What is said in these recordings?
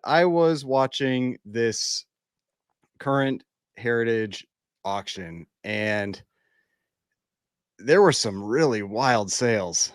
I was watching this current heritage auction, and there were some really wild sales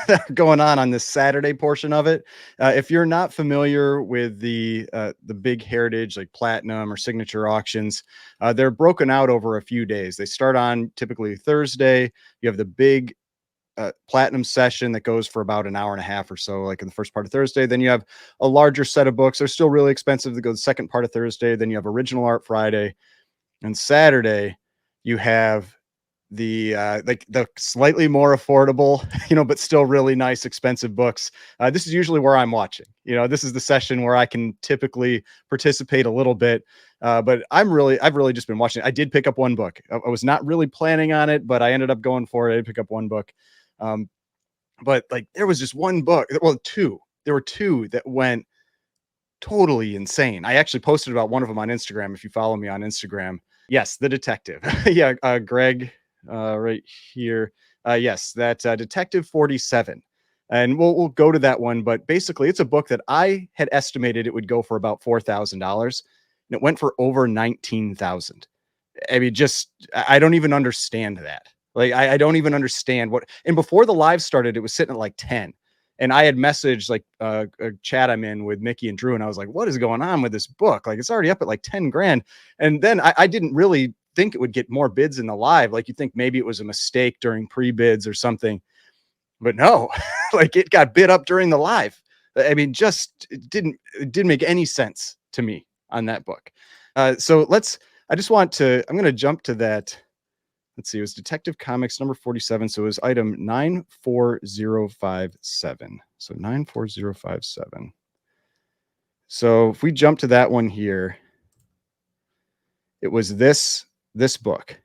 that are going on this Saturday portion of it. If you're not familiar with the big heritage like platinum or signature auctions, they're broken out over a few days. They start on typically Thursday. You have the big platinum session that goes for about an hour and a half or so, like in the first part of Thursday. Then you have a larger set of books. They're still really expensive to go the second part of Thursday. Then you have original art Friday, and Saturday you have like the slightly more affordable, but still really nice, expensive books. This is usually where I'm watching. This is the session where I can typically participate a little bit. But I've really just been watching. I did pick up one book. I was not really planning on it, but I ended up going for it. I did pick up one book. Um, but like there was just one book, well, two. There were two that went totally insane. I actually posted about one of them on Instagram. If you follow me on Instagram, yes, the detective. Yeah, Greg, right here. Yes, that Detective 47. And we'll go to that one, but basically it's a book that I had estimated it would go for about $4,000, and it went for over 19,000. I mean, just I don't even understand that. Like I don't even understand what. And before the live started, it was sitting at like 10. And I had messaged like a chat I'm in with Mickey and Drew, and I was like, "What is going on with this book? Like, it's already up at like 10 grand." And then I didn't really think it would get more bids in the live. Like, you think maybe it was a mistake during pre-bids or something, but no, like it got bid up during the live. I mean, just it didn't make any sense to me on that book. So I just want to. I'm going to jump to that. Let's see. It was Detective Comics number 47. So it was item 94057. So 94057. So if we jump to that one here, it was this book.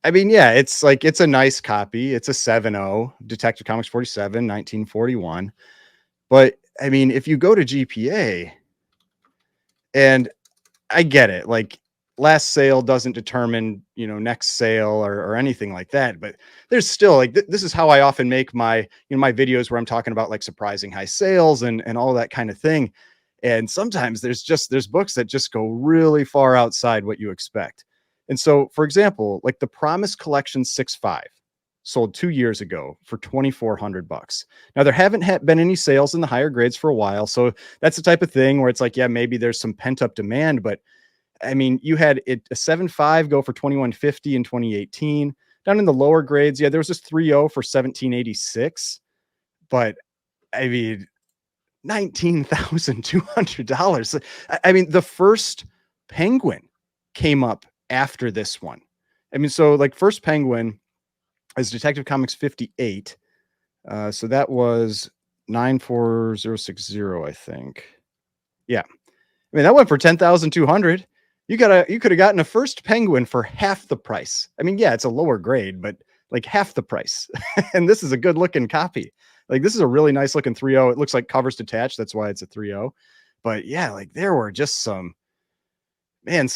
I mean, yeah, it's a nice copy. It's a 7.0 Detective Comics 47, 1941. But I mean, if you go to GPA, and I get it, like last sale doesn't determine, next sale or anything like that. But there's still like this is how I often make my videos where I'm talking about like surprising high sales and all that kind of thing. And sometimes there's books that just go really far outside what you expect. And so, for example, like the Promise Collection 6.5 sold 2 years ago for $2,400. Now there haven't been any sales in the higher grades for a while, so that's the type of thing where it's like, yeah, maybe there's some pent up demand. But I mean, you had a 7.5 go for 2150 in 2018. Down in the lower grades, yeah, there was this 3.0 for 1786. But I mean, $19,200. I mean, the first Penguin came up after this one. I mean, so like first Penguin is Detective Comics 58. So that was 94060, I think. Yeah. I mean, that went for 10,200. You could have gotten a first Penguin for half the price. I mean, yeah, it's a lower grade, but like half the price. And this is a good looking copy. Like this is a really nice looking 3.0. It looks like covers detached. That's why it's a 3.0. But yeah, like there were just some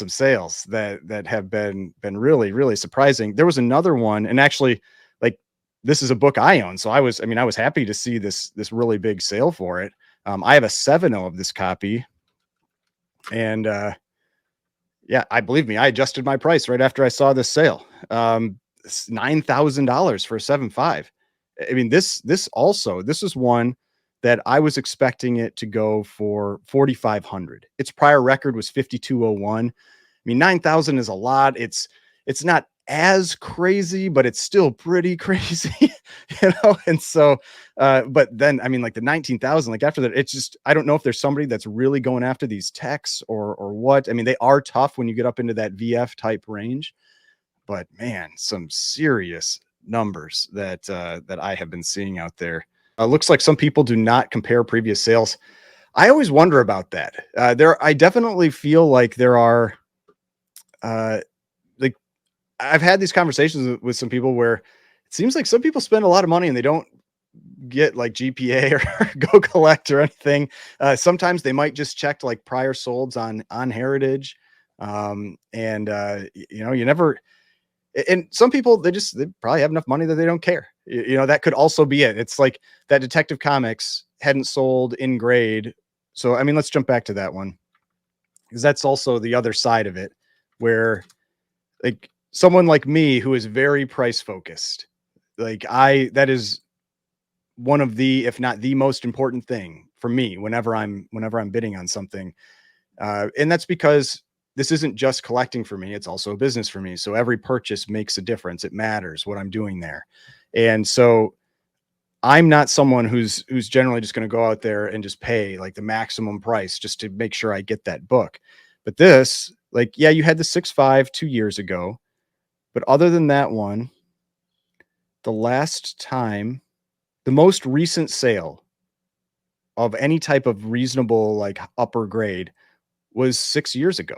sales that have been really, really surprising. There was another one, and actually, like this is a book I own. So I was happy to see this really big sale for it. I have a 7.0 of this copy. And yeah, I believe me, I adjusted my price right after I saw this sale. It's $9,000 for a 7.5. I mean, this is one that I was expecting it to go for 4,500. Its prior record was 5,201. I mean, 9,000 is a lot. It's not as crazy, but it's still pretty crazy, And so, but then I mean, like the 19,000, like after that, it's just I don't know if there's somebody that's really going after these techs or what. I mean, they are tough when you get up into that VF type range, but man, some serious numbers that I have been seeing out there. Looks like some people do not compare previous sales. I always wonder about that. I definitely feel like there are, like I've had these conversations with some people where it seems like some people spend a lot of money and they don't get like GPA or go collect or anything. Sometimes they might just check like prior solds on Heritage. And you never, and some people they probably have enough money that they don't care. That could also be it. It's like that Detective Comics hadn't sold in grade So, I mean, let's jump back to that one because that's also the other side of it where like someone like me who is very price focused, that is one of the, if not the most important thing for me whenever I'm bidding on something. And that's because this isn't just collecting for me, it's also a business for me. So every purchase makes a difference. It matters what I'm doing there. And so I'm not someone who's generally just going to go out there and just pay like the maximum price just to make sure I get that book. But this, like, yeah, you had the 6.5 2 years ago, but other than that one, the last time, the most recent sale of any type of reasonable like upper grade was 6 years ago.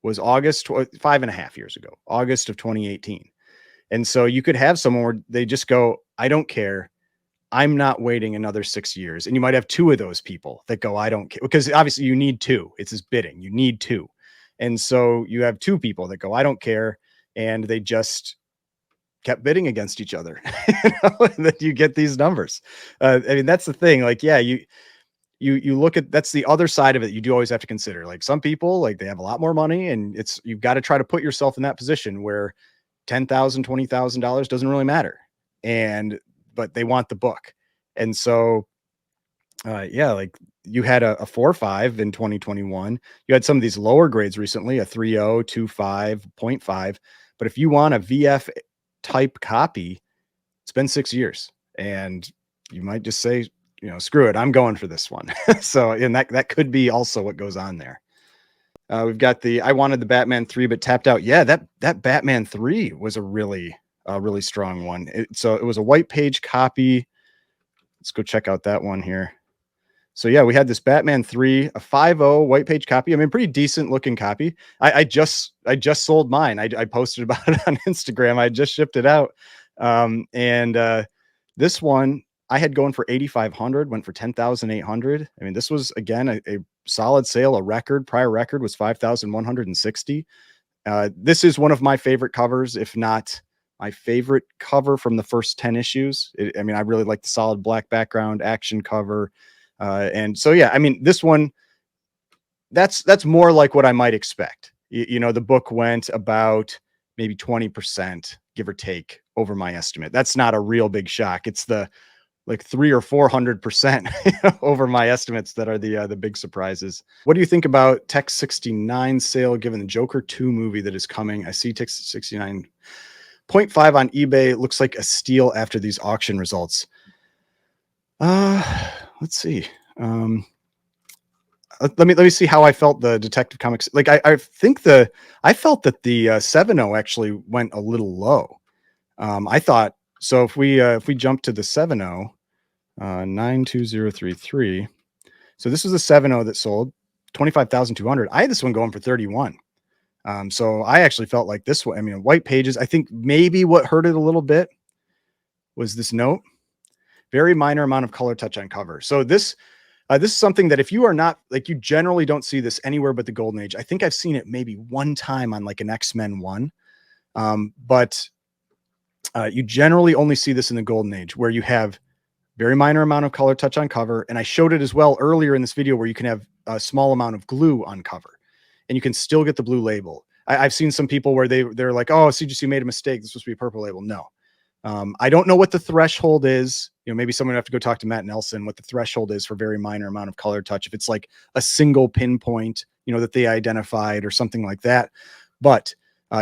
Was August 5.5 years ago, August of 2018. And so you could have someone where they just go, I don't care. I'm not waiting another 6 years. And you might have two of those people that go, I don't care. Because obviously you need two. It's this bidding. You need two. And so you have two people that go, I don't care. And they just kept bidding against each other. And then you get these numbers. I mean, that's the thing. Like, yeah, you look at, that's the other side of it. You do always have to consider, like, some people, like, they have a lot more money and you've got to try to put yourself in that position where 10,000, $20,000 doesn't really matter. But they want the book. And so, yeah, like you had a 4.5 in 2021. You had some of these lower grades recently, a 3.0, 2.5, 0.5. But if you want a VF type copy, it's been 6 years and you might just say, screw it, I'm going for this one. So, and that could be also what goes on there. We've got I wanted the Batman 3, but tapped out. Yeah, that Batman 3 was a really strong one. So it was a white page copy. Let's go check out that one here. So yeah, we had this Batman 3, a 5.0 white page copy. I mean, pretty decent looking copy. I just sold mine. I posted about it on Instagram. I just shipped it out. This one I had going for 8,500, went for 10,800. I mean, this was again a solid sale. A record, prior record was 5,160. This is one of my favorite covers, if not my favorite cover from the first 10 issues. I mean, I really like the solid black background action cover. And so, yeah, I mean, this one, that's more like what I might expect. The book went about maybe 20%, give or take, over my estimate. That's not a real big shock. It's the like 300 or 400% over my estimates that are the big surprises. What do you think about Tech 69 sale given the Joker 2 movie that is coming? I see Tech 69.5 on eBay. It looks like a steal after these auction results. Let's see. Let me see how I felt the Detective Comics. Like I think I felt that the 7.0 actually went a little low. I thought so. If we jump to the 7.0, 92033. So this was the 7.0 that sold 25,200. I had this one going for 31. So I actually felt like this one. I mean, white pages. I think maybe what hurt it a little bit was this note. Very minor amount of color touch on cover. So this is something that if you are not, like, you generally don't see this anywhere but the Golden Age. I think I've seen it maybe one time on like an X-Men 1. But you generally only see this in the Golden Age where you have very minor amount of color touch on cover. And I showed it as well earlier in this video where you can have a small amount of glue on cover and you can still get the blue label. I've seen some people where they're like, oh, CGC made a mistake. This is supposed to be a purple label. No. I don't know what the threshold is. Maybe someone would have to go talk to Matt Nelson, what the threshold is for very minor amount of color touch. If it's like a single pinpoint, that they identified or something like that. But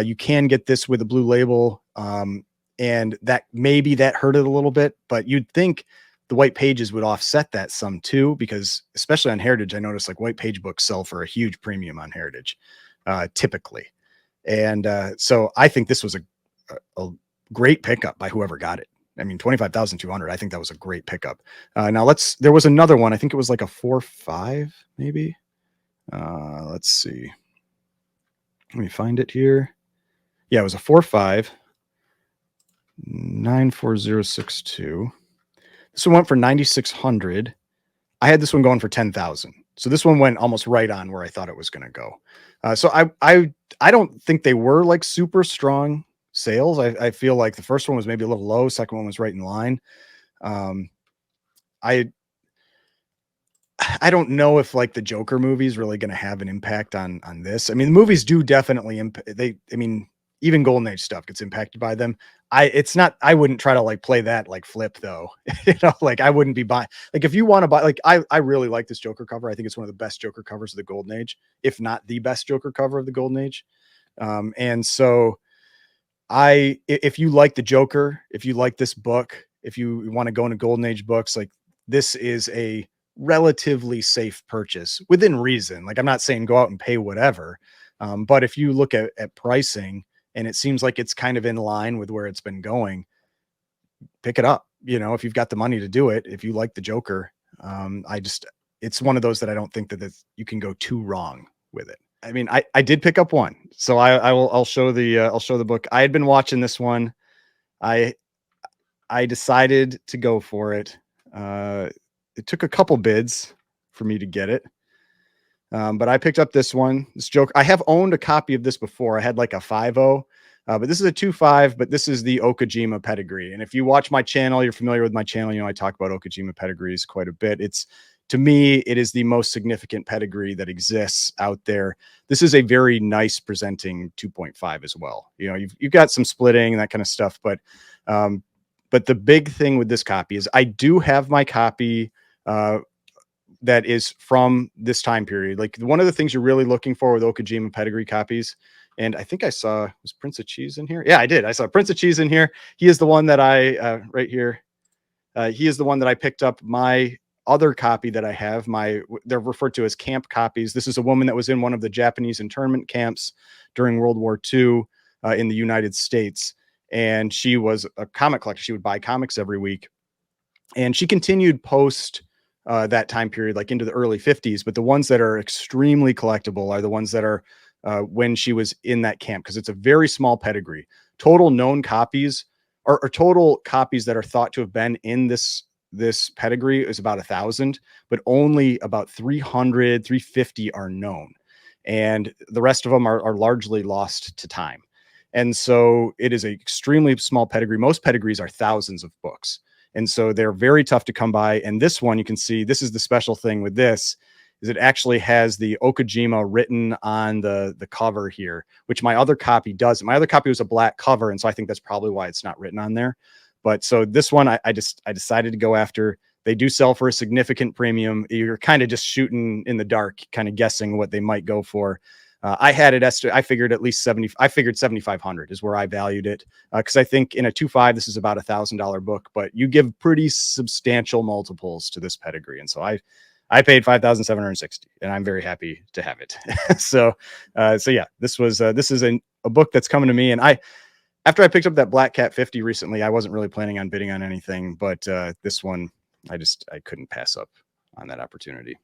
you can get this with a blue label. And that maybe that hurt it a little bit, but you'd think the white pages would offset that some too, because especially on Heritage, I noticed like white page books sell for a huge premium on Heritage, typically. And so I think this was a great pickup by whoever got it. I mean, 25,200. I think that was a great pickup. Now there was another one. I think it was like a 4.5, maybe. Let's see. Let me find it here. Yeah, it was a 4.5, 94062. This one went for 9,600. I had this one going for 10,000. So this one went almost right on where I thought it was going to go. So I don't think they were like super strong sales. I feel like the first one was maybe a little low. Second one was right in line. I don't know if like the Joker movie is really going to have an impact on this. I mean, the movies do definitely I mean, even Golden Age stuff gets impacted by them. It's not, I wouldn't try to like play that like flip though. Like I wouldn't be buying, like if you want to buy, like I really like this Joker cover. I think it's one of the best Joker covers of the Golden Age, if not the best Joker cover of the Golden Age. And so if you like the Joker, if you like this book, if you want to go into Golden Age books, like this is a relatively safe purchase within reason. Like I'm not saying go out and pay whatever, but if you look at pricing and it seems like it's kind of in line with where it's been going, pick it up. You know, if you've got the money to do it, if you like the Joker, it's one of those that I don't think that you can go too wrong with it. I mean, I did pick up one, so I'll show the book. I had been watching this one. I I decided to go for it. It took a couple bids for me to get it, but I picked up this one. This joke. I have owned a copy of this before. I had like a 5.0, but this is a 2.5. But this is the Okajima pedigree. And if you watch my channel, you're familiar with my channel. You know I talk about Okajima pedigrees quite a bit. It's to me, it is the most significant pedigree that exists out there. This is a very nice presenting 2.5 as well. You know, you've got some splitting and that kind of stuff, but the big thing with this copy is I do have my copy that is from this time period. Like one of the things you're really looking for with Okajima pedigree copies, and I think I saw, was Prince of Cheese in here? Yeah, I did. I saw Prince of Cheese in here. He is the one that right here. He is the one that I picked up. My other copy that I have, they're referred to as camp copies. This is a woman that was in one of the Japanese internment camps during World War II in the United States. And she was a comic collector. She would buy comics every week. And she continued post that time period, like into the early 50s. But the ones that are extremely collectible are the ones that are when she was in that camp, because it's a very small pedigree. Total known copies or total copies that are thought to have been in this pedigree is about 1,000, but only about 300, 350 are known. And the rest of them are largely lost to time. And so it is an extremely small pedigree. Most pedigrees are thousands of books. And so they're very tough to come by. And this one, you can see, this is the special thing with this, is it actually has the Okajima written on the cover here, which my other copy doesn't. My other copy was a black cover, and so I think that's probably why it's not written on there. But so this one, I decided to go after. They do sell for a significant premium. You're kind of just shooting in the dark, kind of guessing what they might go for. I had it I figured at least 70. I figured 7,500 is where I valued it, because I think in a 2.5 this is about $1,000 book, but you give pretty substantial multiples to this pedigree, and so I paid 5,760, and I'm very happy to have it. So yeah, this is a book that's coming to me, and after I picked up that Black Cat 50 recently, I wasn't really planning on bidding on anything, but this one I couldn't pass up on that opportunity.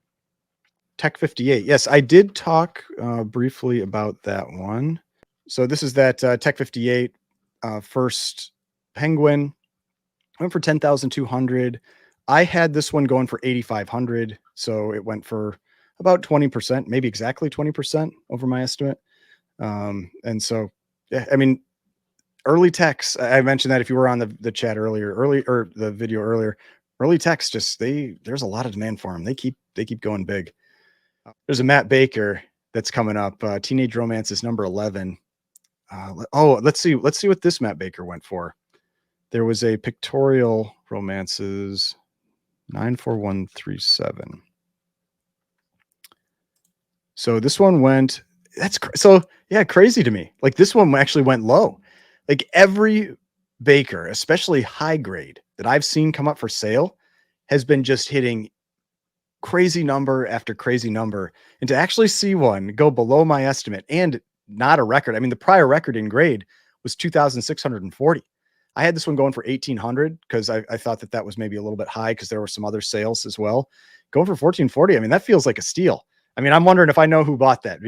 Tech 58. Yes, I did talk briefly about that one. So this is that Tech 58 first Penguin. Went for 10,200. I had this one going for 8,500. So it went for about 20%, maybe exactly 20% over my estimate. And so, yeah, I mean, early techs, I mentioned that if you were on the chat or the video earlier, early techs, there's a lot of demand for them. They keep going big. There's a Matt Baker that's coming up. Teenage Romance is number 11. Let's see what this Matt Baker went for. There was a Pictorial Romances 94137. So this one went. Crazy to me. Like this one actually went low. Like every Baker, especially high grade that I've seen come up for sale, has been just hitting crazy number after crazy number. And to actually see one go below my estimate and not a record. I mean, the prior record in grade was 2,640. I had this one going for 1,800 because I thought that was maybe a little bit high because there were some other sales as well. Going for 1,440. I mean, that feels like a steal. I mean, I'm wondering if I know who bought that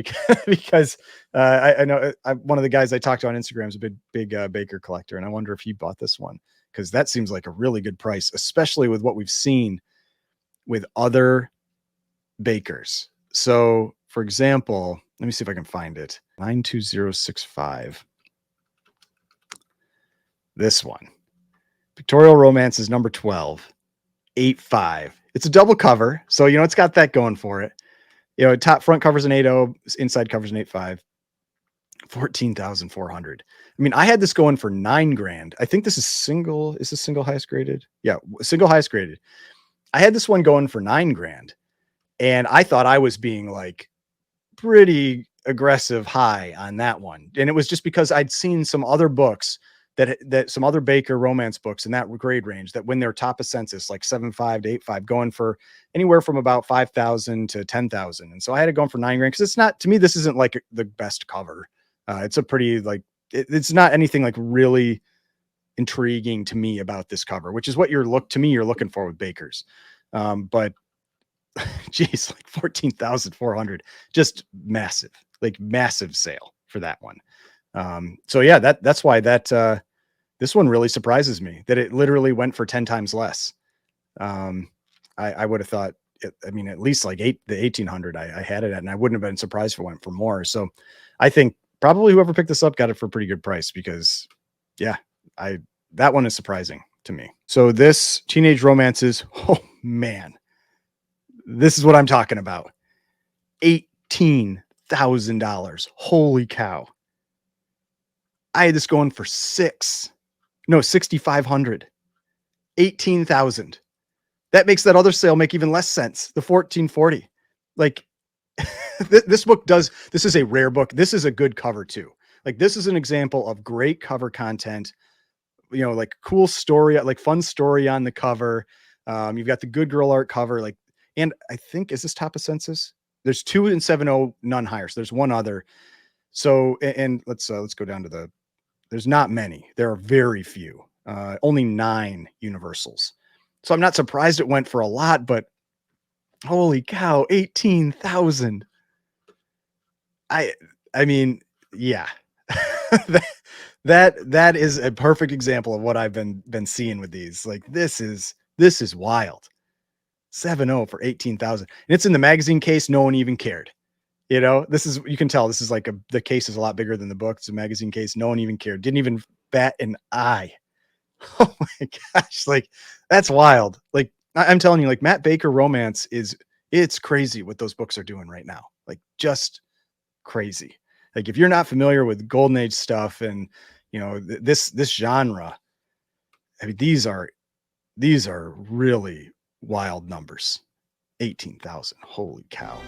because I know one of the guys I talked to on Instagram is a big Baker collector, and I wonder if he bought this one because that seems like a really good price, especially with what we've seen with other Bakers. So, for example, let me see if I can find it. 92065. This one. Pictorial Romance is number 12. 8.5 It's a double cover, so it's got that going for it. Top front covers an 8.0, inside covers an 8.5. 14,400. I mean, I had this going for 9 grand. I think this is single. Is this single highest graded? Yeah, single highest graded. I had this one going for 9 grand, and I thought I was being like pretty aggressive high on that one. And it was just because I'd seen some other books that some other Baker romance books in that grade range that when they're top of census, like 7.5 to 8.5, going for anywhere from about 5,000 to 10,000. And so I had it going for 9 grand because it's not, to me, this isn't like the best cover. It's a pretty like, it's not anything like really intriguing to me about this cover, which is what you're looking for with Bakers. But geez, like 14,400, just massive, like massive sale for that one. So yeah, that's why this one really surprises me that it literally went for 10 times less. I would have thought, I mean, at least like the 1800 I had it at, and I wouldn't have been surprised if it went for more. So I think probably whoever picked this up got it for a pretty good price because yeah, that one is surprising to me. So this Teenage Romances, oh man, this is what I'm talking about. $18,000. Holy cow. I had this going for 6,500, 18,000. That makes that other sale make even less sense. The 1440. Like this book this is a rare book. This is a good cover too. Like this is an example of great cover content, like cool story, like fun story on the cover. You've got the good girl art cover, like, and I think, is this top of census? There's 2 and 7.0, none higher. So there's one other. So, and let's go down to there's not many. There are very few, only 9 universals. So I'm not surprised it went for a lot, but holy cow, 18,000. I mean, yeah. that is a perfect example of what I've been seeing with these. Like this is wild. 7.0 for 18,000. And it's in the magazine case. No one even cared. You can tell this is like the case is a lot bigger than the book. It's a magazine case. No one even cared. Didn't even bat an eye. Oh my gosh. Like that's wild. Like I'm telling you, like Matt Baker romance it's crazy what those books are doing right now. Like just crazy. Like if you're not familiar with golden age stuff and this genre, I mean, these are really wild numbers. 18,000. Holy cow.